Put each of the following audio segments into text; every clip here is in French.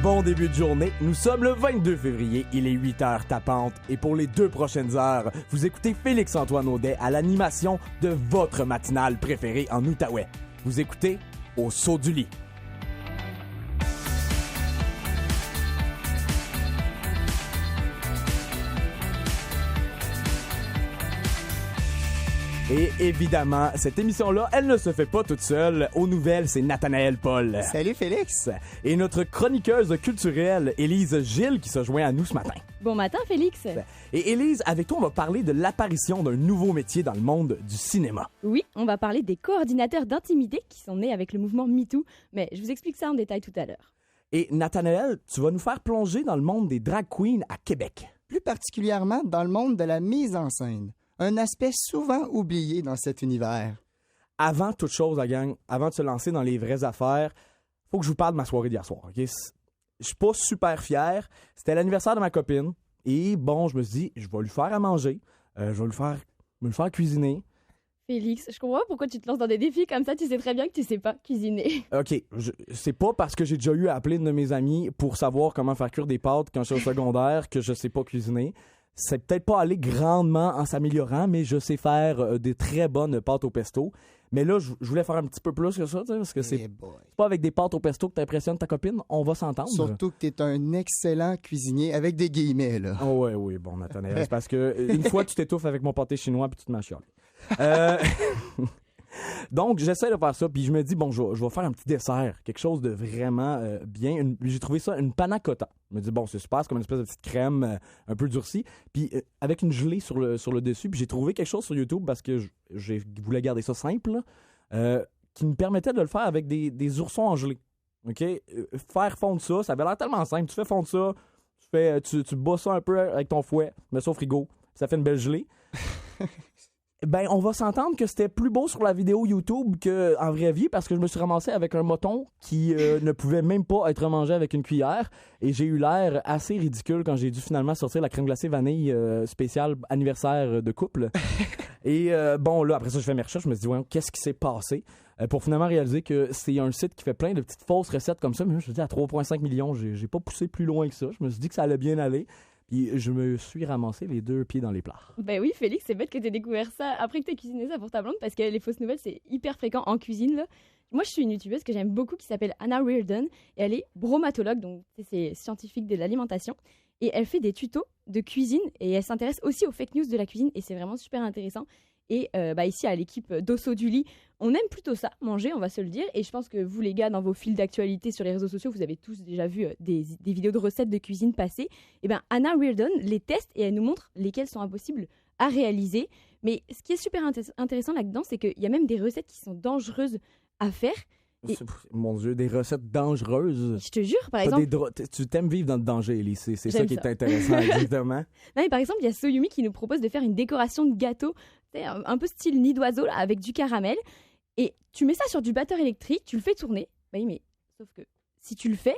Bon début de journée, nous sommes le 22 février, il est 8h tapante et pour les 2 prochaines heures, vous écoutez Félix-Antoine Audet à l'animation de votre matinale préférée en Outaouais. Vous écoutez Au saut du lit. Et évidemment, cette émission-là, elle ne se fait pas toute seule. Aux nouvelles, c'est Nathanaël Paul. Salut Félix. Et notre chroniqueuse culturelle, Élise Gilles, qui se joint à nous ce matin. Bon matin, Félix. Et Élise, avec toi, on va parler de l'apparition d'un nouveau métier dans le monde du cinéma. Oui, on va parler des coordinateurs d'intimité qui sont nés avec le mouvement MeToo, mais je vous explique ça en détail tout à l'heure. Et Nathanaël, tu vas nous faire plonger dans le monde des drag queens à Québec. Plus particulièrement dans le monde de la mise en scène. Un aspect souvent oublié dans cet univers. Avant toute chose, la gang, avant de se lancer dans les vraies affaires, faut que je vous parle de ma soirée d'hier soir. Okay? Je suis pas super fier. C'était l'anniversaire de ma copine. Et bon, je me suis dit, je vais lui faire à manger. Je vais me faire cuisiner. Félix, je comprends pas pourquoi tu te lances dans des défis comme ça. Tu sais très bien que tu sais pas cuisiner. OK, c'est pas parce que j'ai déjà eu à appeler une de mes amies pour savoir comment faire cuire des pâtes quand je suis au secondaire que je sais pas cuisiner. C'est peut-être pas aller grandement en s'améliorant, mais je sais faire des très bonnes pâtes au pesto. Mais là, je voulais faire un petit peu plus que ça, parce que c'est pas avec des pâtes au pesto que t'impressionnes ta copine. On va s'entendre. Surtout que t'es un excellent cuisinier, avec des guillemets, là. Oh oui, bon, Nathanaël, c'est parce que une fois, tu t'étouffes avec mon pâté chinois puis tu te m'achioles. Donc, j'essaie de faire ça, puis je me dis, bon, je vais faire un petit dessert, quelque chose de vraiment bien. J'ai trouvé ça une panna cotta. Je me dis, bon, c'est super, c'est comme une espèce de petite crème un peu durcie, puis avec une gelée sur le dessus. Puis j'ai trouvé quelque chose sur YouTube parce que je voulais garder ça simple, qui me permettait de le faire avec des oursons en gelée. OK? Faire fondre ça avait l'air tellement simple. Tu fais fondre ça, tu bats ça un peu avec ton fouet, mets ça au frigo, ça fait une belle gelée. Ben, on va s'entendre que c'était plus beau sur la vidéo YouTube qu'en vraie vie parce que je me suis ramassé avec un moton qui ne pouvait même pas être mangé avec une cuillère et j'ai eu l'air assez ridicule quand j'ai dû finalement sortir la crème glacée vanille spéciale anniversaire de couple. Et bon, là, après ça, je fais mes recherches, je me suis dit, ouais, qu'est-ce qui s'est passé? Pour finalement réaliser que c'est un site qui fait plein de petites fausses recettes comme ça, mais je me dis, à 3,5 millions, j'ai pas poussé plus loin que ça. Je me suis dit que ça allait bien aller. Puis je me suis ramassé les 2 pieds dans les plats. Ben oui, Félix, c'est bête que t'aies découvert ça après que t'aies cuisiné ça pour ta blonde, parce que les fausses nouvelles, c'est hyper fréquent en cuisine, là. Moi, je suis une youtubeuse que j'aime beaucoup qui s'appelle Anna Reardon, et elle est bromatologue, donc c'est scientifique de l'alimentation, et elle fait des tutos de cuisine, et elle s'intéresse aussi aux fake news de la cuisine, et c'est vraiment super intéressant. Et ici, à l'équipe d'Osso du lit, on aime plutôt ça, manger, on va se le dire. Et je pense que vous, les gars, dans vos fils d'actualité sur les réseaux sociaux, vous avez tous déjà vu des vidéos de recettes de cuisine passer. Et bien, Anna Reardon les teste et elle nous montre lesquelles sont impossibles à réaliser. Mais ce qui est super intéressant là-dedans, c'est qu'il y a même des recettes qui sont dangereuses à faire. Et... Mon Dieu, des recettes dangereuses. Je te jure, par exemple... Tu t'aimes vivre dans le danger, Elise. C'est ça qui est intéressant, exactement. Non, mais par exemple, il y a Soyumi qui nous propose de faire une décoration de gâteau, un peu style nid d'oiseau, là, avec du caramel. Et tu mets ça sur du batteur électrique, tu le fais tourner. Bah oui, mais sauf que si tu le fais,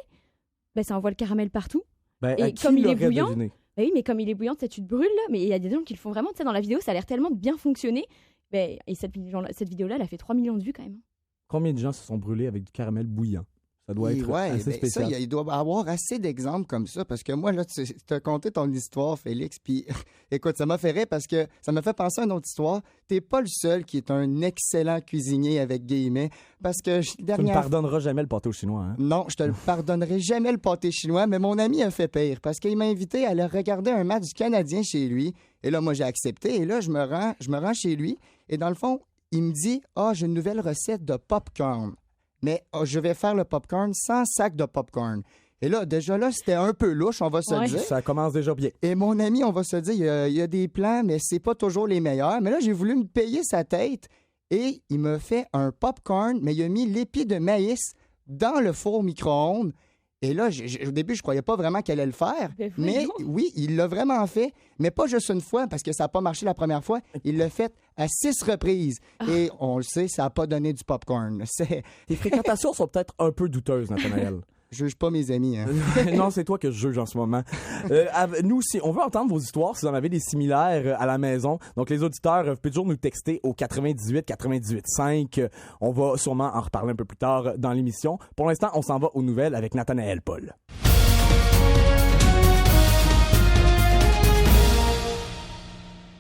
bah, ça envoie le caramel partout. Ben, et comme il est bouillant... Deviné? Bah oui, mais comme il est bouillant, tu te brûles, là. Mais il y a des gens qui le font vraiment, tu sais, dans la vidéo, ça a l'air tellement de bien fonctionner. Bah, et cette vidéo-là, elle a fait 3 millions de vues, quand même. Combien de gens se sont brûlés avec du caramel bouillant? Ça doit être assez spécial. Ça, il doit y avoir assez d'exemples comme ça, parce que moi, là, tu as conté ton histoire, Félix, puis écoute, ça m'a fait rire parce que ça m'a fait penser à une autre histoire. T'es pas le seul qui est un excellent cuisinier avec guillemets, parce que Tu me pardonneras jamais le pâté au chinois, hein? Non, je te le pardonnerai jamais le pâté chinois, mais mon ami a fait pire, parce qu'il m'a invité à aller regarder un match du Canadien chez lui, et là, moi, j'ai accepté, et là, je me rends chez lui, et dans le fond, il me dit « Ah, j'ai une nouvelle recette de popcorn. » Mais je vais faire le popcorn sans sac de popcorn. Et là, déjà là, c'était un peu louche, on va se dire. Ça commence déjà bien. Et mon ami, on va se dire, il y a des plans, mais c'est pas toujours les meilleurs. Mais là, j'ai voulu me payer sa tête et il m'a fait un popcorn, mais il a mis l'épi de maïs dans le four micro-ondes. Et là, au début, je croyais pas vraiment qu'elle allait le faire. Mais oui, il l'a vraiment fait. Mais pas juste une fois, parce que ça n'a pas marché la première fois. Il l'a fait à 6 reprises. Et on le sait, ça n'a pas donné du popcorn. Tes fréquentations sont peut-être un peu douteuses, Nathanaël. Je juge pas mes amis. Hein. Non, c'est toi que je juge en ce moment. Nous, si on veut entendre vos histoires, si vous en avez des similaires à la maison, donc les auditeurs peuvent toujours nous texter au 98 5. On va sûrement en reparler un peu plus tard dans l'émission. Pour l'instant, on s'en va aux nouvelles avec Nathanaël Paul.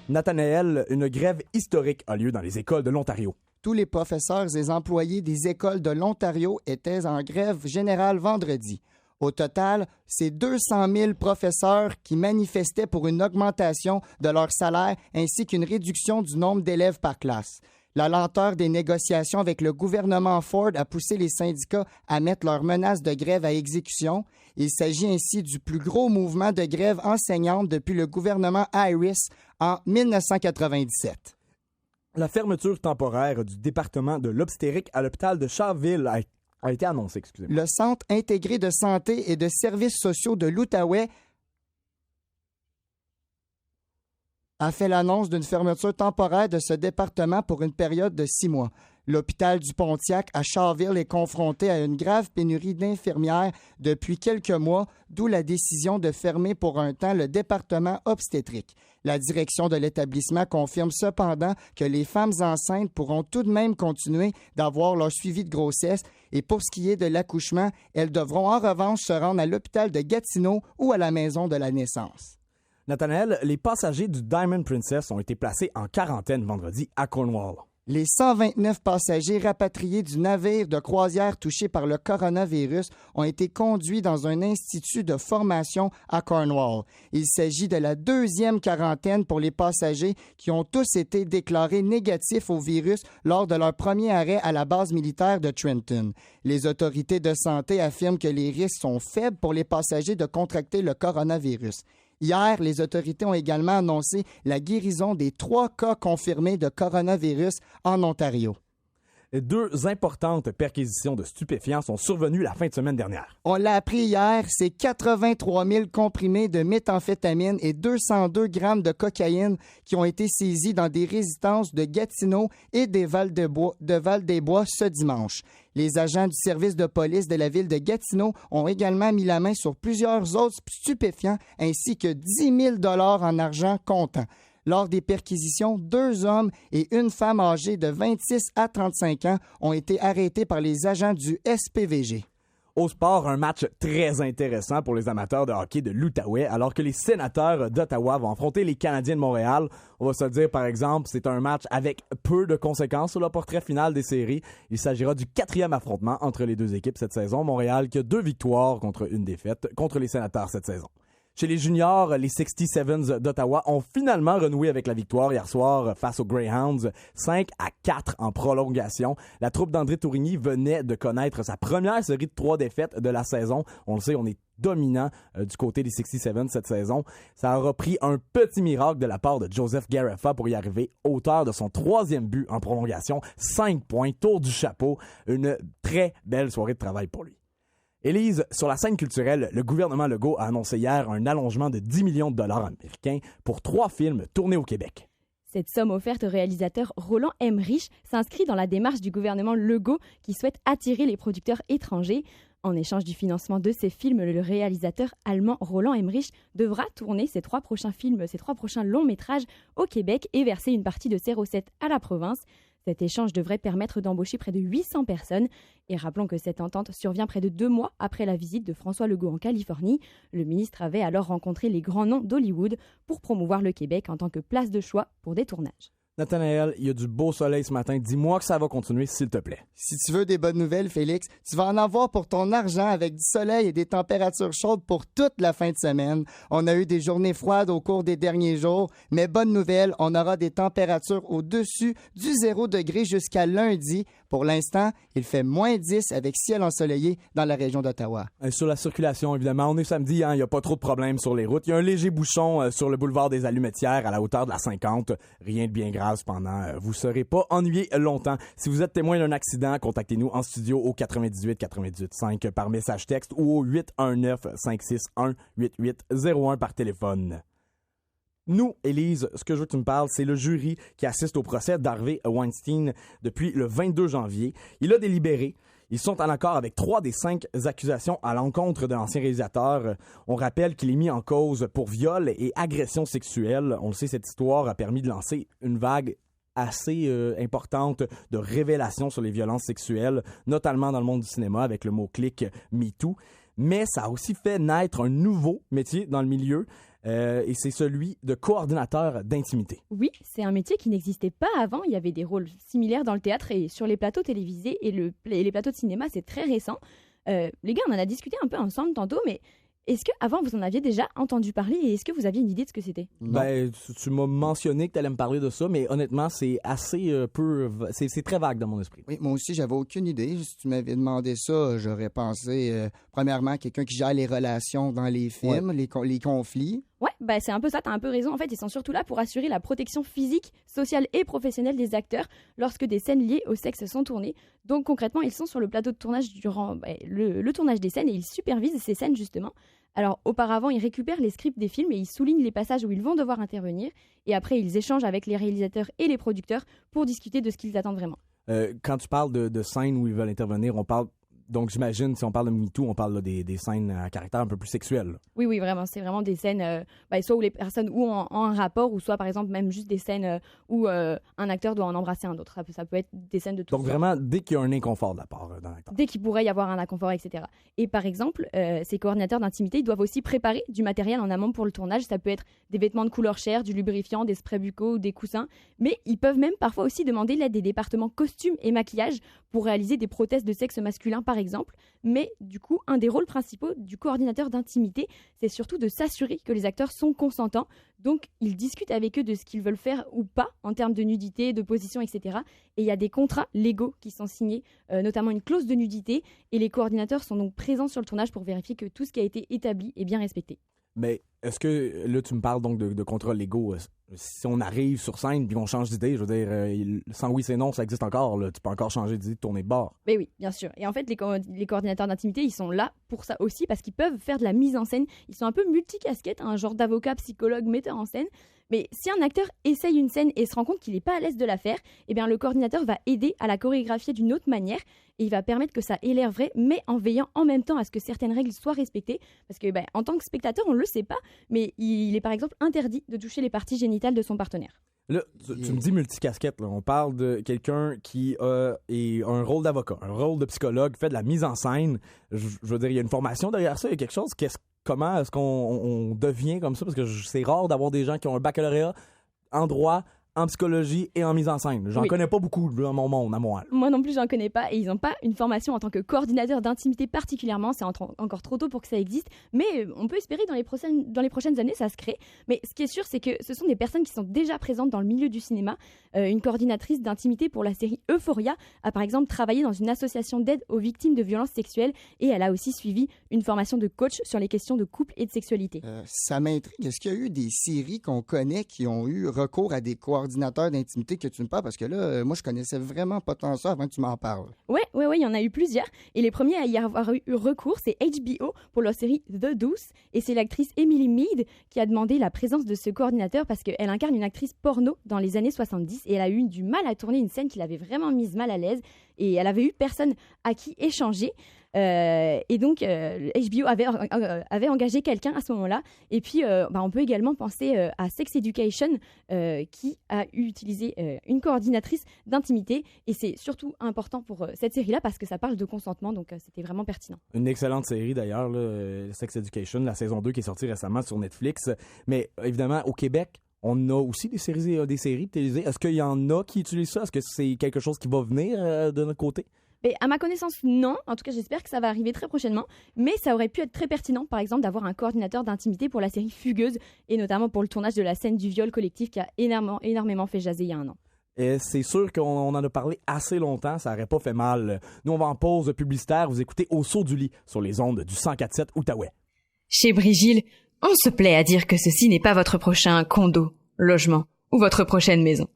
Nathanaël, une grève historique a lieu dans les écoles de l'Ontario. Tous les professeurs et employés des écoles de l'Ontario étaient en grève générale vendredi. Au total, c'est 200 000 professeurs qui manifestaient pour une augmentation de leur salaire ainsi qu'une réduction du nombre d'élèves par classe. La lenteur des négociations avec le gouvernement Ford a poussé les syndicats à mettre leurs menaces de grève à exécution. Il s'agit ainsi du plus gros mouvement de grève enseignante depuis le gouvernement Iris en 1997. La fermeture temporaire du département de l'obstétrique à l'hôpital de Charleville a été annoncée. Excusez-moi. Le Centre intégré de santé et de services sociaux de l'Outaouais a fait l'annonce d'une fermeture temporaire de ce département pour une période de 6 mois. L'hôpital du Pontiac à Charleville est confronté à une grave pénurie d'infirmières depuis quelques mois, d'où la décision de fermer pour un temps le département obstétrique. La direction de l'établissement confirme cependant que les femmes enceintes pourront tout de même continuer d'avoir leur suivi de grossesse et pour ce qui est de l'accouchement, elles devront en revanche se rendre à l'hôpital de Gatineau ou à la maison de la naissance. Nathanaël, les passagers du Diamond Princess ont été placés en quarantaine vendredi à Cornwall. Les 129 passagers rapatriés du navire de croisière touché par le coronavirus ont été conduits dans un institut de formation à Cornwall. Il s'agit de la 2e quarantaine pour les passagers qui ont tous été déclarés négatifs au virus lors de leur premier arrêt à la base militaire de Trenton. Les autorités de santé affirment que les risques sont faibles pour les passagers de contracter le coronavirus. Hier, les autorités ont également annoncé la guérison des 3 cas confirmés de coronavirus en Ontario. 2 importantes perquisitions de stupéfiants sont survenues la fin de semaine dernière. On l'a appris hier, c'est 83 000 comprimés de méthamphétamine et 202 grammes de cocaïne qui ont été saisis dans des résidences de Gatineau et de Val-des-Bois ce dimanche. Les agents du service de police de la ville de Gatineau ont également mis la main sur plusieurs autres stupéfiants ainsi que 10 000 $ en argent comptant. Lors des perquisitions, 2 hommes et une femme âgée de 26 à 35 ans ont été arrêtés par les agents du SPVG. Au sport, un match très intéressant pour les amateurs de hockey de l'Outaouais, alors que les Sénateurs d'Ottawa vont affronter les Canadiens de Montréal. On va se le dire, par exemple, c'est un match avec peu de conséquences sur le portrait final des séries. Il s'agira du 4e affrontement entre les 2 équipes cette saison. Montréal qui a 2 victoires contre une défaite contre les Sénateurs cette saison. Chez les juniors, les 67s d'Ottawa ont finalement renoué avec la victoire hier soir face aux Greyhounds, 5-4 en prolongation. La troupe d'André Tourigny venait de connaître sa première série de 3 défaites de la saison. On le sait, on est dominant du côté des 67 cette saison. Ça aura pris un petit miracle de la part de Joseph Gareffa pour y arriver, auteur de son 3e but en prolongation. 5 points, tour du chapeau. Une très belle soirée de travail pour lui. Élise, sur la scène culturelle, le gouvernement Legault a annoncé hier un allongement de 10 millions de dollars américains pour 3 films tournés au Québec. Cette somme offerte au réalisateur Roland Emmerich s'inscrit dans la démarche du gouvernement Legault qui souhaite attirer les producteurs étrangers. En échange du financement de ces films, le réalisateur allemand Roland Emmerich devra tourner ses 3 prochains films, ses 3 prochains longs métrages au Québec et verser une partie de ses recettes à la province. Cet échange devrait permettre d'embaucher près de 800 personnes. Et rappelons que cette entente survient près de 2 mois après la visite de François Legault en Californie. Le ministre avait alors rencontré les grands noms d'Hollywood pour promouvoir le Québec en tant que place de choix pour des tournages. Nathanaël, il y a du beau soleil ce matin. Dis-moi que ça va continuer, s'il te plaît. Si tu veux des bonnes nouvelles, Félix, tu vas en avoir pour ton argent avec du soleil et des températures chaudes pour toute la fin de semaine. On a eu des journées froides au cours des derniers jours, mais bonne nouvelle, on aura des températures au-dessus du 0 degré jusqu'à lundi. Pour l'instant, il fait moins 10 avec ciel ensoleillé dans la région d'Ottawa. Et sur la circulation, évidemment, on est samedi, il n'y a pas trop de problèmes sur les routes. Il y a un léger bouchon sur le boulevard des Allumetières à la hauteur de la 50. Rien de bien grave cependant. Vous ne serez pas ennuyé longtemps. Si vous êtes témoin d'un accident, contactez-nous en studio au 98-98-5 par message texte ou au 819-561-8801 par téléphone. Nous, Élise, ce que je veux que tu me parles, c'est le jury qui assiste au procès d'Harvey Weinstein depuis le 22 janvier. Il a délibéré. Ils sont en accord avec 3 des 5 accusations à l'encontre de l'ancien réalisateur. On rappelle qu'il est mis en cause pour viol et agression sexuelle. On le sait, cette histoire a permis de lancer une vague assez importante de révélations sur les violences sexuelles, notamment dans le monde du cinéma avec le mot-clic MeToo. mais ça a aussi fait naître un nouveau métier dans le milieu, et c'est celui de coordinateur d'intimité. Oui, c'est un métier qui n'existait pas avant. Il y avait des rôles similaires dans le théâtre et sur les plateaux télévisés et les plateaux de cinéma, c'est très récent. Les gars, on en a discuté un peu ensemble tantôt, mais est-ce qu'avant, vous en aviez déjà entendu parler et est-ce que vous aviez une idée de ce que c'était? Ben, tu m'as mentionné que tu allais me parler de ça, mais honnêtement, c'est assez c'est très vague dans mon esprit. Oui, moi aussi, j'avais aucune idée. Si tu m'avais demandé ça, j'aurais pensé, premièrement, quelqu'un qui gère les relations dans les films, les conflits. Ouais, bah c'est un peu ça, t'as un peu raison. En fait, ils sont surtout là pour assurer la protection physique, sociale et professionnelle des acteurs lorsque des scènes liées au sexe sont tournées. Donc concrètement, ils sont sur le plateau de tournage durant le tournage des scènes et ils supervisent ces scènes justement. Alors auparavant, ils récupèrent les scripts des films et ils soulignent les passages où ils vont devoir intervenir. Et après, ils échangent avec les réalisateurs et les producteurs pour discuter de ce qu'ils attendent vraiment. Quand tu parles de scènes où ils veulent intervenir, on parle... Donc, j'imagine, si on parle de MeToo, on parle là, des scènes à caractère un peu plus sexuel. Là. Oui, vraiment. C'est vraiment des scènes, soit où les personnes ont un rapport, ou soit, par exemple, même juste des scènes où un acteur doit en embrasser un autre. Ça peut être des scènes de tout. Donc, vraiment, dès qu'il y a un inconfort de la part d'un acteur. Dès qu'il pourrait y avoir un inconfort, etc. Et par exemple, ces coordinateurs d'intimité, ils doivent aussi préparer du matériel en amont pour le tournage. Ça peut être des vêtements de couleur chair, du lubrifiant, des sprays buccaux ou des coussins. Mais ils peuvent même parfois aussi demander l'aide des départements costumes et maquillage pour réaliser des prothèses de sexe masculin, par exemple. Mais du coup, un des rôles principaux du coordinateur d'intimité, c'est surtout de s'assurer que les acteurs sont consentants. Donc, ils discutent avec eux de ce qu'ils veulent faire ou pas en termes de nudité, de position, etc. Et il y a des contrats légaux qui sont signés, notamment une clause de nudité. Et les coordinateurs sont donc présents sur le tournage pour vérifier que tout ce qui a été établi est bien respecté. Mais est-ce que, là, tu me parles donc de contrats légaux. Si on arrive sur scène puis qu'on change d'idée, je veux dire, sans oui, c'est non, ça existe encore. Là. Tu peux encore changer d'idée, de tourner de bord. Mais oui, bien sûr. Et en fait, les coordinateurs d'intimité, ils sont là pour ça aussi parce qu'ils peuvent faire de la mise en scène. Ils sont un peu multicasquettes, un genre d'avocat, psychologue, metteur en scène. Mais si un acteur essaye une scène et se rend compte qu'il n'est pas à l'aise de la faire, eh bien, le coordinateur va aider à la chorégraphier d'une autre manière et il va permettre que ça ait l'air vrai, mais en veillant en même temps à ce que certaines règles soient respectées. Parce que, en tant que spectateur, on ne le sait pas, mais il est par exemple interdit de toucher les parties génitales de son partenaire. Là, tu me dis multicasquette, là. On parle de quelqu'un qui a un rôle d'avocat, un rôle de psychologue, fait de la mise en scène. Je veux dire, il y a une formation derrière ça, il y a quelque chose. Comment est-ce qu'on devient comme ça? Parce que c'est rare d'avoir des gens qui ont un baccalauréat en droit, en psychologie et en mise en scène. J'en connais pas beaucoup dans mon monde, à Montréal. Moi non plus, j'en connais pas. Et ils n'ont pas une formation en tant que coordinateur d'intimité particulièrement. C'est encore trop tôt pour que ça existe. Mais on peut espérer dans les prochaines années, ça se crée. Mais ce qui est sûr, c'est que ce sont des personnes qui sont déjà présentes dans le milieu du cinéma. Une coordinatrice d'intimité pour la série Euphoria a par exemple travaillé dans une association d'aide aux victimes de violences sexuelles. Et elle a aussi suivi une formation de coach sur les questions de couple et de sexualité. Ça m'intrigue. Est-ce qu'il y a eu des séries qu'on connaît qui ont eu recours à des coordinateurs d'intimité que tu me parles? Parce que là, moi, je connaissais vraiment pas tant ça avant que tu m'en parles. Oui, il y en a eu plusieurs. Et les premiers à y avoir eu recours, c'est HBO pour leur série The Deuce. Et c'est l'actrice Emily Mead qui a demandé la présence de ce coordinateur parce qu'elle incarne une actrice porno dans les années 70 et elle a eu du mal à tourner une scène qui l'avait vraiment mise mal à l'aise. Et elle avait eu personne à qui échanger. Et donc, HBO avait engagé quelqu'un à ce moment-là. Et puis, on peut également penser à Sex Education, qui a utilisé une coordinatrice d'intimité. Et c'est surtout important pour cette série-là parce que ça parle de consentement. Donc, c'était vraiment pertinent. Une excellente série, d'ailleurs, là, Sex Education, la saison 2 qui est sortie récemment sur Netflix. Mais évidemment, au Québec, on a aussi des séries télévisées. Est-ce qu'il y en a qui utilisent ça? Est-ce que c'est quelque chose qui va venir de notre côté? Mais à ma connaissance, non. En tout cas, j'espère que ça va arriver très prochainement. Mais ça aurait pu être très pertinent, par exemple, d'avoir un coordinateur d'intimité pour la série Fugueuse, et notamment pour le tournage de la scène du viol collectif qui a énormément fait jaser il y a un an. Et c'est sûr qu'on en a parlé assez longtemps, ça n'aurait pas fait mal. Nous, on va en pause publicitaire. Vous écoutez Au saut du lit sur les ondes du 104.7 Outaouais. Chez Brigil, on se plaît à dire que ceci n'est pas votre prochain condo, logement ou votre prochaine maison.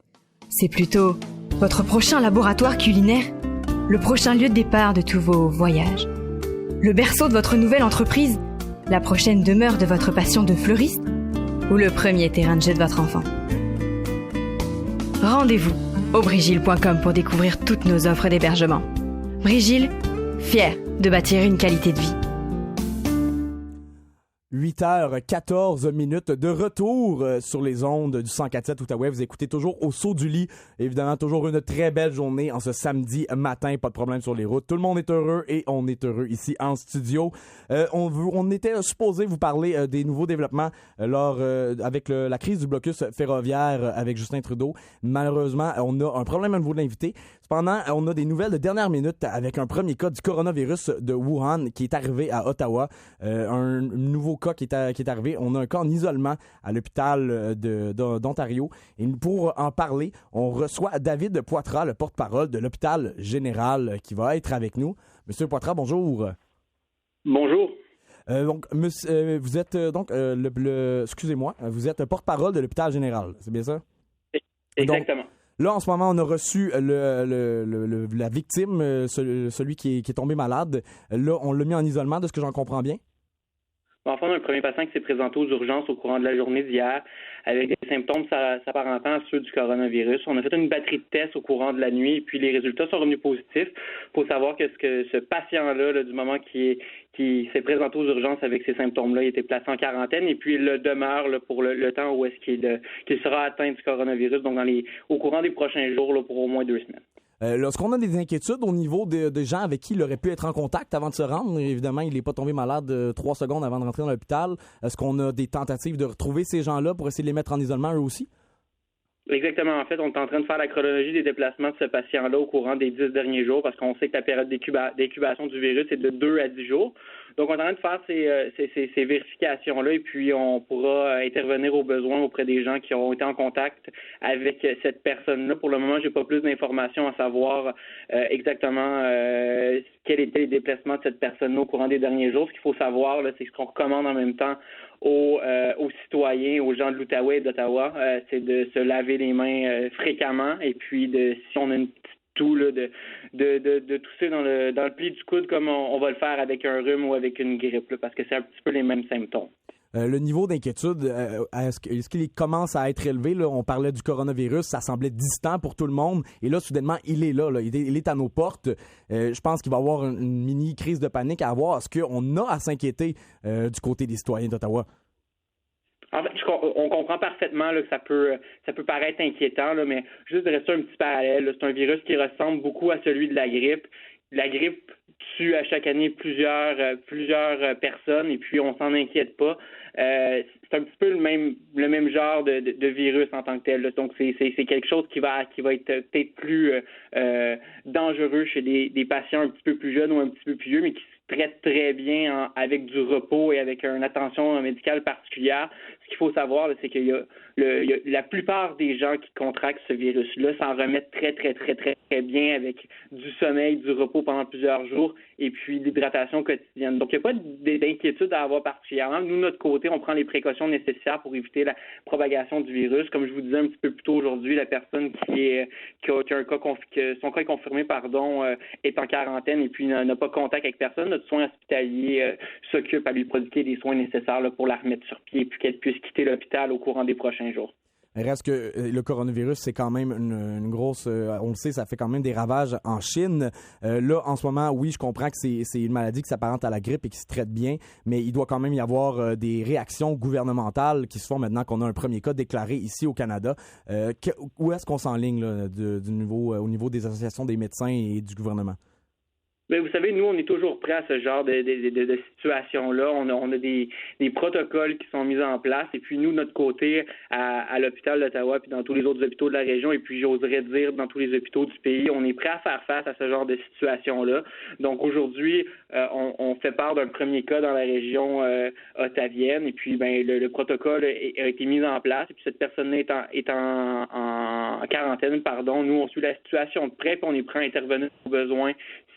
C'est plutôt votre prochain laboratoire culinaire, le prochain lieu de départ de tous vos voyages, le berceau de votre nouvelle entreprise, la prochaine demeure de votre passion de fleuriste ou le premier terrain de jeu de votre enfant. Rendez-vous au brigil.com pour découvrir toutes nos offres d'hébergement. Brigil, fier de bâtir une qualité de vie. 8h14 de retour sur les ondes du 104.7 Outaouais. Vous écoutez toujours au saut du lit. Évidemment, toujours une très belle journée en ce samedi matin. Pas de problème sur les routes. Tout le monde est heureux et on est heureux ici en studio. On était supposé vous parler des nouveaux développements avec la crise du blocus ferroviaire avec Justin Trudeau. Malheureusement, on a un problème à niveau de l'invité. Cependant, on a des nouvelles de dernière minute avec un premier cas du coronavirus de Wuhan qui est arrivé à Ottawa. Un nouveau cas qui est arrivé. On a un cas en isolement à l'hôpital d'Ontario. Et pour en parler, on reçoit David Poitras, le porte-parole de l'hôpital général, qui va être avec nous. Monsieur Poitras, bonjour. Bonjour. Vous êtes excusez-moi, vous êtes porte-parole de l'hôpital général, c'est bien ça? Exactement. Donc, là, en ce moment, on a reçu la victime, celui qui est tombé malade. Là, on l'a mis en isolement, de ce que j'en comprends bien? Enfin, on a un premier patient qui s'est présenté aux urgences au courant de la journée d'hier avec des symptômes s'apparentant à ceux du coronavirus. On a fait une batterie de tests au courant de la nuit et puis les résultats sont revenus positifs. Il faut savoir que ce patient-là, du moment qui s'est présenté aux urgences avec ces symptômes-là, il était placé en quarantaine et puis il le demeure pour le temps où est-ce qu'il sera atteint du coronavirus, donc au courant des prochains jours pour au moins 2 semaines. Lorsqu'on a des inquiétudes au niveau de gens avec qui il aurait pu être en contact avant de se rendre, évidemment, il n'est pas tombé malade 3 secondes avant de rentrer dans l'hôpital. Est-ce qu'on a des tentatives de retrouver ces gens-là pour essayer de les mettre en isolement eux aussi? Exactement. En fait, on est en train de faire la chronologie des déplacements de ce patient-là au courant des 10 derniers jours parce qu'on sait que la période d'incubation du virus est de 2 à 10 jours. Donc, on est en train de faire ces vérifications-là et puis on pourra intervenir au besoin auprès des gens qui ont été en contact avec cette personne-là. Pour le moment, j'ai pas plus d'informations à savoir exactement quels étaient les déplacements de cette personne-là au courant des derniers jours. Ce qu'il faut savoir, là, c'est ce qu'on recommande en même temps aux citoyens, aux gens de l'Outaouais et d'Ottawa, c'est de se laver les mains fréquemment et puis si on a une petite toux là, de tousser dans le pli du coude comme on va le faire avec un rhume ou avec une grippe là, parce que c'est un petit peu les mêmes symptômes. Le niveau d'inquiétude, est-ce qu'il commence à être élevé? Là? On parlait du coronavirus, ça semblait distant pour tout le monde. Et là, soudainement, il est là. Il est à nos portes. Je pense qu'il va y avoir une mini crise de panique à avoir. Est-ce qu'on a à s'inquiéter du côté des citoyens d'Ottawa? En fait, on comprend parfaitement là, que ça peut paraître inquiétant, là, mais juste de rester un petit parallèle. Là, c'est un virus qui ressemble beaucoup à celui de la grippe. La grippe tue à chaque année plusieurs personnes et puis on s'en inquiète pas. C'est un petit peu le même genre de virus en tant que tel. Là. Donc c'est quelque chose qui va être peut-être plus dangereux chez des patients un petit peu plus jeunes ou un petit peu plus vieux, mais qui se traitent très bien avec du repos et avec une attention médicale particulière. Ce qu'il faut savoir, là, c'est qu'il y a la plupart des gens qui contractent ce virus-là s'en remettent très, très, très, très, très bien avec du sommeil, du repos pendant plusieurs jours et puis l'hydratation quotidienne. Donc, il n'y a pas d'inquiétude à avoir particulièrement. Nous, de notre côté, on prend les précautions nécessaires pour éviter la propagation du virus. Comme je vous disais un petit peu plus tôt aujourd'hui, la personne qui a un cas son cas est confirmé, est en quarantaine et puis n'a pas contact avec personne. Notre soin hospitalier s'occupe à lui prodiguer les soins nécessaires là, pour la remettre sur pied et puis qu'elle puisse quitter l'hôpital au courant des prochains jours. Il reste que le coronavirus, c'est quand même une grosse... on le sait, ça fait quand même des ravages en Chine. Là, en ce moment, oui, je comprends que c'est une maladie qui s'apparente à la grippe et qui se traite bien, mais il doit quand même y avoir des réactions gouvernementales qui se font maintenant qu'on a un premier cas déclaré ici au Canada. Où est-ce qu'on s'enligne là, au niveau des associations des médecins et du gouvernement? Bien, vous savez, nous, on est toujours prêts à ce genre de situation-là. On a des protocoles qui sont mis en place. Et puis, nous, de notre côté, à l'hôpital d'Ottawa, puis dans tous les autres hôpitaux de la région, et puis, j'oserais dire, dans tous les hôpitaux du pays, on est prêts à faire face à ce genre de situation-là. Donc, aujourd'hui, on fait part d'un premier cas dans la région ottavienne. Et puis, ben, le protocole a été mis en place. Et puis, cette personne-là est en quarantaine, pardon. Nous, on suit la situation de près, puis on est prêts à intervenir au besoin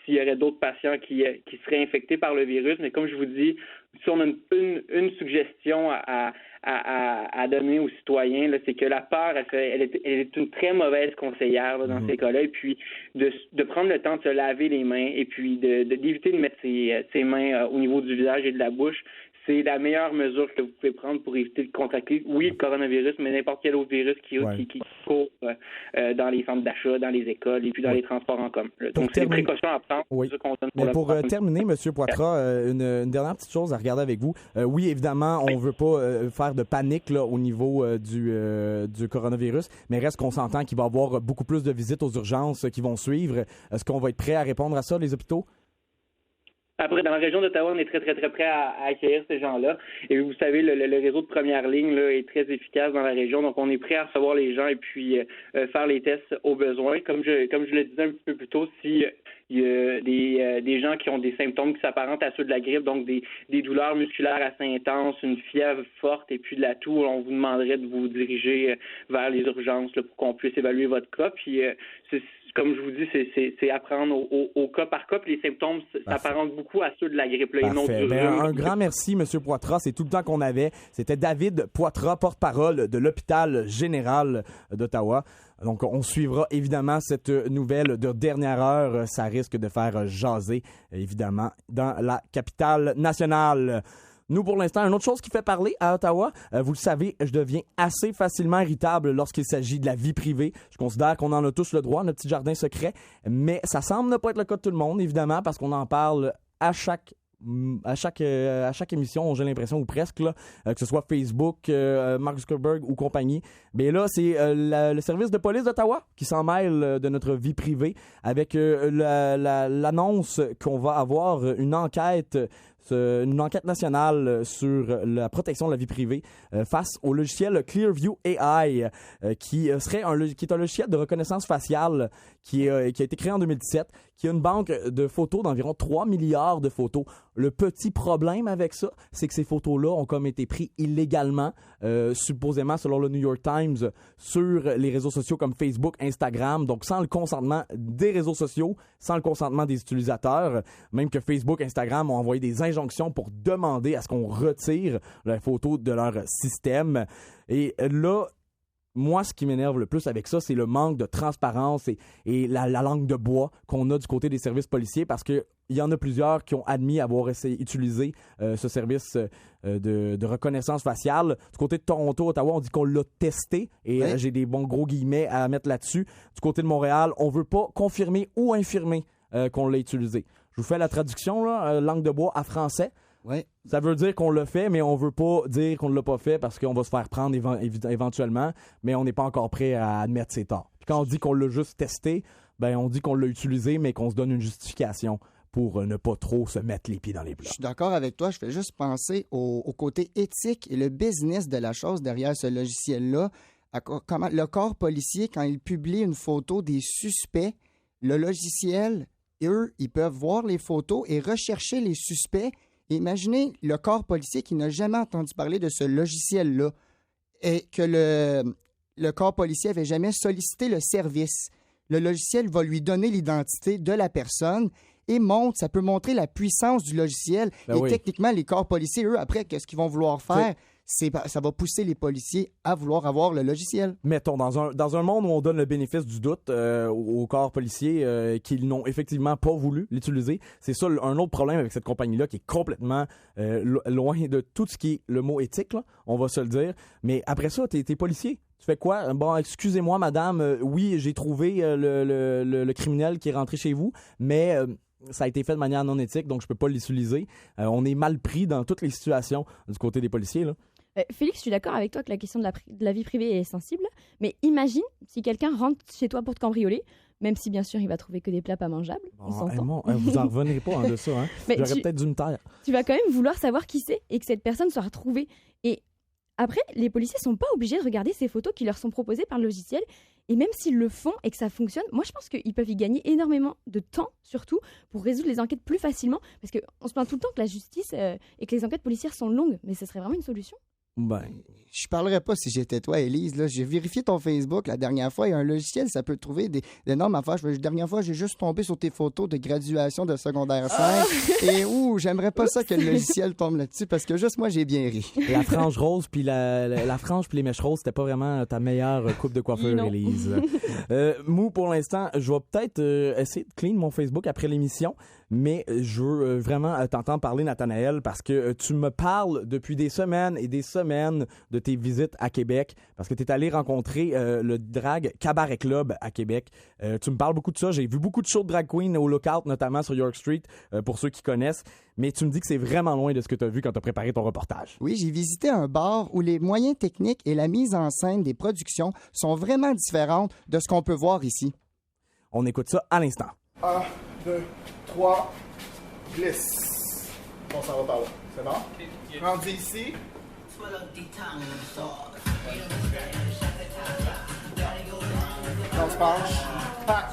s'il y aurait d'autres patients qui seraient infectés par le virus. Mais comme je vous dis, si on a une suggestion à donner aux citoyens, là, c'est que la peur, elle est une très mauvaise conseillère là, dans ces cas-là. Et puis, de prendre le temps de se laver les mains et puis d'éviter de mettre ses mains au niveau du visage et de la bouche, c'est la meilleure mesure que vous pouvez prendre pour éviter de contracter, oui, le coronavirus, mais n'importe quel autre virus qui court dans les centres d'achat, dans les écoles et puis dans les transports en commun. Donc, c'est des précautions à prendre. Oui. C'est ça qu'on donne Mais pour terminer, M. Poitras, une dernière petite chose à regarder avec vous. Oui, évidemment, on ne veut pas faire de panique là, au niveau du coronavirus, mais reste qu'on s'entend qu'il va y avoir beaucoup plus de visites aux urgences qui vont suivre. Est-ce qu'on va être prêt à répondre à ça, les hôpitaux? Après, dans la région d'Ottawa, on est très, très, très prêt à accueillir ces gens-là. Et vous savez, le réseau de première ligne là, est très efficace dans la région. Donc, on est prêt à recevoir les gens et puis faire les tests au besoin. Comme je le disais un petit peu plus tôt, si il y a des gens qui ont des symptômes qui s'apparentent à ceux de la grippe, donc des douleurs musculaires assez intenses, une fièvre forte et puis de la toux, on vous demanderait de vous diriger vers les urgences là, pour qu'on puisse évaluer votre cas. Puis, comme je vous dis, c'est à prendre au cas par cas. Puis les symptômes s'apparentent beaucoup à ceux de la grippe là, et non du rhume. Un grand merci, M. Poitras. C'est tout le temps qu'on avait. C'était David Poitras, porte-parole de l'hôpital général d'Ottawa. Donc, on suivra évidemment cette nouvelle de dernière heure. Ça risque de faire jaser, évidemment, dans la capitale nationale. Nous, pour l'instant, une autre chose qui fait parler à Ottawa, vous le savez, je deviens assez facilement irritable lorsqu'il s'agit de la vie privée. Je considère qu'on en a tous le droit, notre petit jardin secret, mais ça semble ne pas être le cas de tout le monde, évidemment, parce qu'on en parle à chaque émission, j'ai l'impression, ou presque, là, que ce soit Facebook, Mark Zuckerberg ou compagnie. Mais là, c'est le service de police d'Ottawa qui s'en mêle de notre vie privée avec l'annonce qu'on va avoir une enquête nationale sur la protection de la vie privée face au logiciel Clearview AI, qui est un logiciel de reconnaissance faciale qui a été créé en 2017, qui a une banque de photos d'environ 3 milliards de photos. Le petit problème avec ça, c'est que ces photos-là ont comme été prises illégalement, supposément selon le New York Times, sur les réseaux sociaux comme Facebook, Instagram, donc sans le consentement des réseaux sociaux, sans le consentement des utilisateurs, même que Facebook, Instagram ont envoyé des injonctions pour demander à ce qu'on retire les photos de leur système. Et là, moi, ce qui m'énerve le plus avec ça, c'est le manque de transparence et la langue de bois qu'on a du côté des services policiers, parce que il y en a plusieurs qui ont admis avoir utilisé ce service de reconnaissance faciale. Du côté de Toronto, Ottawa, on dit qu'on l'a testé et j'ai des bons gros guillemets à mettre là-dessus. Du côté de Montréal, on veut pas confirmer ou infirmer qu'on l'a utilisé. Je vous fais la traduction, là, langue de bois à français. Ouais. Ça veut dire qu'on l'a fait, mais on veut pas dire qu'on ne l'a pas fait parce qu'on va se faire prendre éventuellement, mais on n'est pas encore prêt à admettre ses torts. Puis quand on dit qu'on l'a juste testé, ben on dit qu'on l'a utilisé, mais qu'on se donne une justification pour ne pas trop se mettre les pieds dans les plats. Je suis d'accord avec toi. Je fais juste penser au côté éthique et le business de la chose derrière ce logiciel-là. Comment le corps policier, quand il publie une photo des suspects, le logiciel, eux, ils peuvent voir les photos et rechercher les suspects. Imaginez le corps policier qui n'a jamais entendu parler de ce logiciel-là et que le corps policier n'avait jamais sollicité le service. Le logiciel va lui donner l'identité de la personne et ça peut montrer la puissance du logiciel. Techniquement, les corps policiers, eux, après, qu'est-ce qu'ils vont vouloir faire? Ça va pousser les policiers à vouloir avoir le logiciel. Mettons, dans un monde où on donne le bénéfice du doute aux corps policiers qui n'ont effectivement pas voulu l'utiliser, c'est ça un autre problème avec cette compagnie-là qui est complètement loin de tout ce qui est le mot éthique, là, on va se le dire. Mais après ça, t'es policier. Tu fais quoi? Bon, excusez-moi, madame, oui, j'ai trouvé le criminel qui est rentré chez vous, mais ça a été fait de manière non éthique, donc je peux pas l'utiliser. On est mal pris dans toutes les situations du côté des policiers, là. Félix, je suis d'accord avec toi que la question de la vie privée est sensible, mais imagine si quelqu'un rentre chez toi pour te cambrioler, même si bien sûr il va trouver que des plats pas mangeables. On s'entend. Vous en revenez pas de ça. Hein? J'aurais peut-être dû me taire. Tu vas quand même vouloir savoir qui c'est et que cette personne soit retrouvée. Et après, les policiers sont pas obligés de regarder ces photos qui leur sont proposées par le logiciel. Et même s'ils le font et que ça fonctionne, moi je pense qu'ils peuvent y gagner énormément de temps, surtout, pour résoudre les enquêtes plus facilement. Parce qu'on se plaint tout le temps que la justice et que les enquêtes policières sont longues, mais ce serait vraiment une solution. Ben, je parlerais pas si j'étais toi, Élise. Là, j'ai vérifié ton Facebook la dernière fois. Il y a un logiciel, ça peut trouver d'énormes affaires. La dernière fois, j'ai juste tombé sur tes photos de graduation de secondaire 5. Et j'aimerais pas ça que le logiciel tombe là-dessus parce que juste moi, j'ai bien ri. La frange rose puis la frange puis les mèches roses, c'était pas vraiment ta meilleure coupe de coiffure, Élise. Pour l'instant, je vais peut-être essayer de clean mon Facebook après l'émission. mais je veux vraiment t'entendre parler, Nathanaël, parce que tu me parles depuis des semaines et des semaines de tes visites à Québec, parce que tu es allé rencontrer le Drag Cabaret Club à Québec. Tu me parles beaucoup de ça. J'ai vu beaucoup de shows de drag queen au Lookout, notamment sur York Street, pour ceux qui connaissent. Mais tu me dis que c'est vraiment loin de ce que tu as vu quand tu as préparé ton reportage. Oui, j'ai visité un bar où les moyens techniques et la mise en scène des productions sont vraiment différentes de ce qu'on peut voir ici. On écoute ça à l'instant. 1, 2, 3, glisse. On s'en va par là. C'est bon? Rendu ici. On se penche. Pac.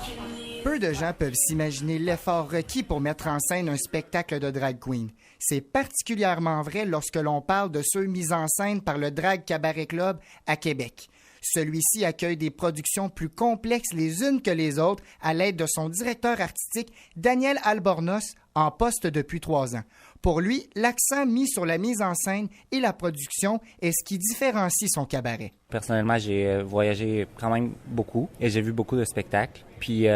Peu de gens peuvent s'imaginer l'effort requis pour mettre en scène un spectacle de drag queen. C'est particulièrement vrai lorsque l'on parle de ceux mis en scène par le Drag Cabaret Club à Québec. Celui-ci accueille des productions plus complexes les unes que les autres à l'aide de son directeur artistique, Daniel Albornoz, en poste depuis 3 ans. Pour lui, l'accent mis sur la mise en scène et la production est ce qui différencie son cabaret. Personnellement, j'ai voyagé quand même beaucoup et j'ai vu beaucoup de spectacles. Puis,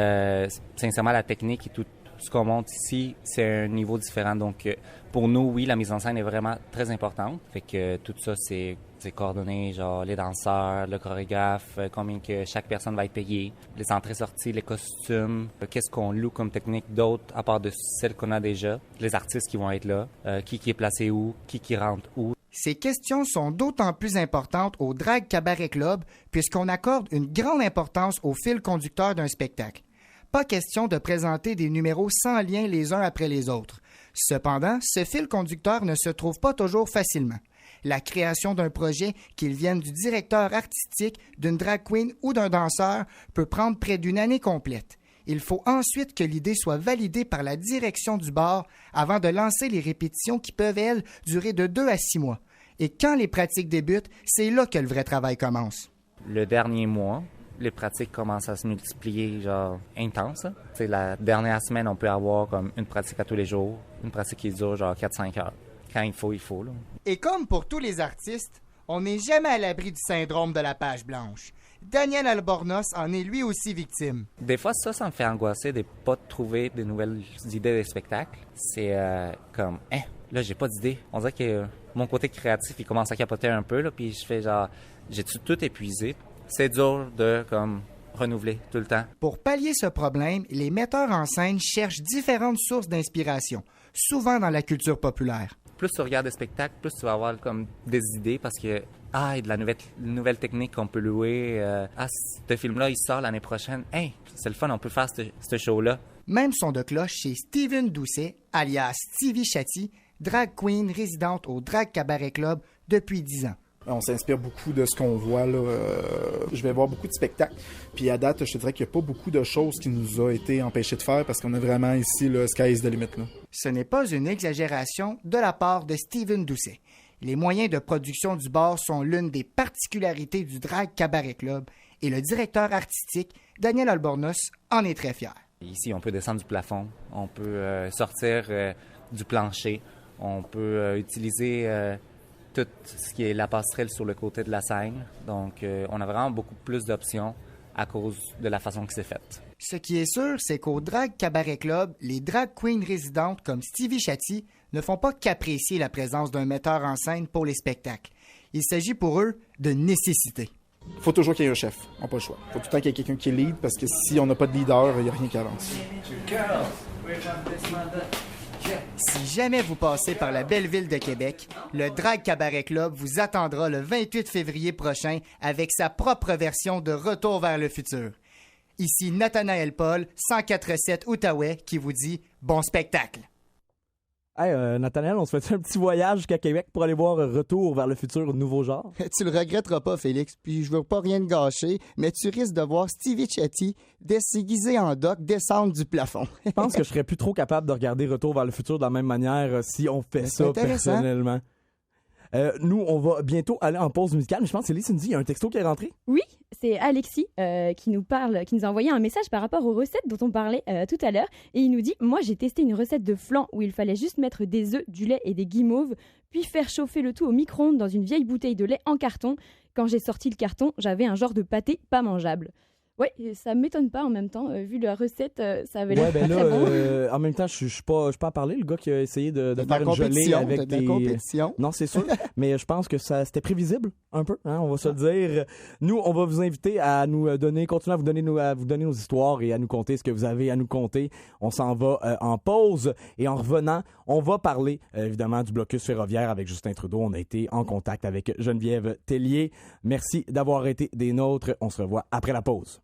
sincèrement, la technique et tout ce qu'on monte ici, c'est un niveau différent. Donc, pour nous, oui, la mise en scène est vraiment très importante. Fait que tout ça, c'est coordonné, genre les danseurs, le chorégraphe, combien que chaque personne va être payée, les entrées-sorties, les costumes, qu'est-ce qu'on loue comme technique d'autres à part de celles qu'on a déjà, les artistes qui vont être là, qui est placé où, qui rentre où. Ces questions sont d'autant plus importantes au Drag Cabaret Club puisqu'on accorde une grande importance au fil conducteur d'un spectacle. Pas question de présenter des numéros sans lien les uns après les autres. Cependant, ce fil conducteur ne se trouve pas toujours facilement. La création d'un projet, qu'il vienne du directeur artistique, d'une drag queen ou d'un danseur, peut prendre près d'une année complète. Il faut ensuite que l'idée soit validée par la direction du bar avant de lancer les répétitions qui peuvent, elles, durer de 2 à 6 mois. Et quand les pratiques débutent, c'est là que le vrai travail commence. Le dernier mois, les pratiques commencent à se multiplier, genre, intense. C'est la dernière semaine, on peut avoir comme une pratique à tous les jours, une pratique qui dure genre 4-5 heures. Quand il faut, là. Et comme pour tous les artistes, on n'est jamais à l'abri du syndrome de la page blanche. Daniel Albornoz en est lui aussi victime. Des fois, ça me fait angoisser de ne pas trouver de nouvelles idées de spectacle. C'est comme, là, j'ai pas d'idée. On dirait que mon côté créatif, il commence à capoter un peu, là, puis je fais genre, j'ai tout épuisé. C'est dur de, comme, renouveler tout le temps. Pour pallier ce problème, les metteurs en scène cherchent différentes sources d'inspiration, souvent dans la culture populaire. Plus tu regardes des spectacles, plus tu vas avoir comme des idées parce que il y a de la nouvelle technique qu'on peut louer. Ce film-là, il sort l'année prochaine. C'est le fun, on peut faire ce show-là. Même son de cloche chez Steven Doucet, alias Stevie Chatti, drag queen résidente au Drag Cabaret Club depuis 10 ans. On s'inspire beaucoup de ce qu'on voit là. Je vais voir beaucoup de spectacles. Puis à date, je te dirais qu'il n'y a pas beaucoup de choses qui nous ont été empêchées de faire parce qu'on a vraiment ici le sky is the limit. Là. Ce n'est pas une exagération de la part de Steven Doucet. Les moyens de production du bar sont l'une des particularités du Drag Cabaret Club et le directeur artistique, Daniel Albornoz, en est très fier. Ici, on peut descendre du plafond, on peut sortir du plancher, on peut utiliser tout ce qui est la passerelle sur le côté de la scène. Donc, on a vraiment beaucoup plus d'options à cause de la façon que c'est fait. Ce qui est sûr, c'est qu'au Drag Cabaret Club, les drag queens résidentes comme Stevie Chatti ne font pas qu'apprécier la présence d'un metteur en scène pour les spectacles. Il s'agit pour eux de nécessité. Il faut toujours qu'il y ait un chef. On n'a pas le choix. Il faut tout le temps qu'il y ait quelqu'un qui lead parce que si on n'a pas de leader, il n'y a rien qui avance. Si jamais vous passez par la belle ville de Québec, le Drag Cabaret Club vous attendra le 28 février prochain avec sa propre version de Retour vers le futur. Ici Nathanaël Paul, 104.7 Outaouais, qui vous dit bon spectacle. Hey, Nathanaël, on se fait un petit voyage jusqu'à Québec pour aller voir Retour vers le futur, nouveau genre? Tu le regretteras pas, Félix, puis je veux pas rien te gâcher, mais tu risques de voir Stevie Chatti déguisé en doc descendre du plafond. Je pense que je serais plus trop capable de regarder Retour vers le futur de la même manière si on fait ça personnellement. Nous, on va bientôt aller en pause musicale, mais je pense que c'est Cindy, il y a un texto qui est rentré. Oui, c'est Alexis qui nous a envoyé un message par rapport aux recettes dont on parlait tout à l'heure. Et il nous dit « Moi, j'ai testé une recette de flan où il fallait juste mettre des œufs, du lait et des guimauves, puis faire chauffer le tout au micro-ondes dans une vieille bouteille de lait en carton. Quand j'ai sorti le carton, j'avais un genre de pâté pas mangeable. » Oui, ça m'étonne pas en même temps. Vu la recette, ça avait Ouais, l'air ben là, très bon. en même temps, je suis pas à parler. Le gars qui a essayé de De la faire une gelée compétition, avec de la des... compétition. Non, c'est sûr. Mais je pense que c'était prévisible un peu. Hein, on va se le dire. Nous, on va vous inviter à nous donner, continuer à vous donner nos histoires et à nous conter ce que vous avez à nous conter. On s'en va en pause et en revenant, on va parler évidemment du blocus ferroviaire avec Justin Trudeau. On a été en contact avec Geneviève Tellier. Merci d'avoir été des nôtres. On se revoit après la pause.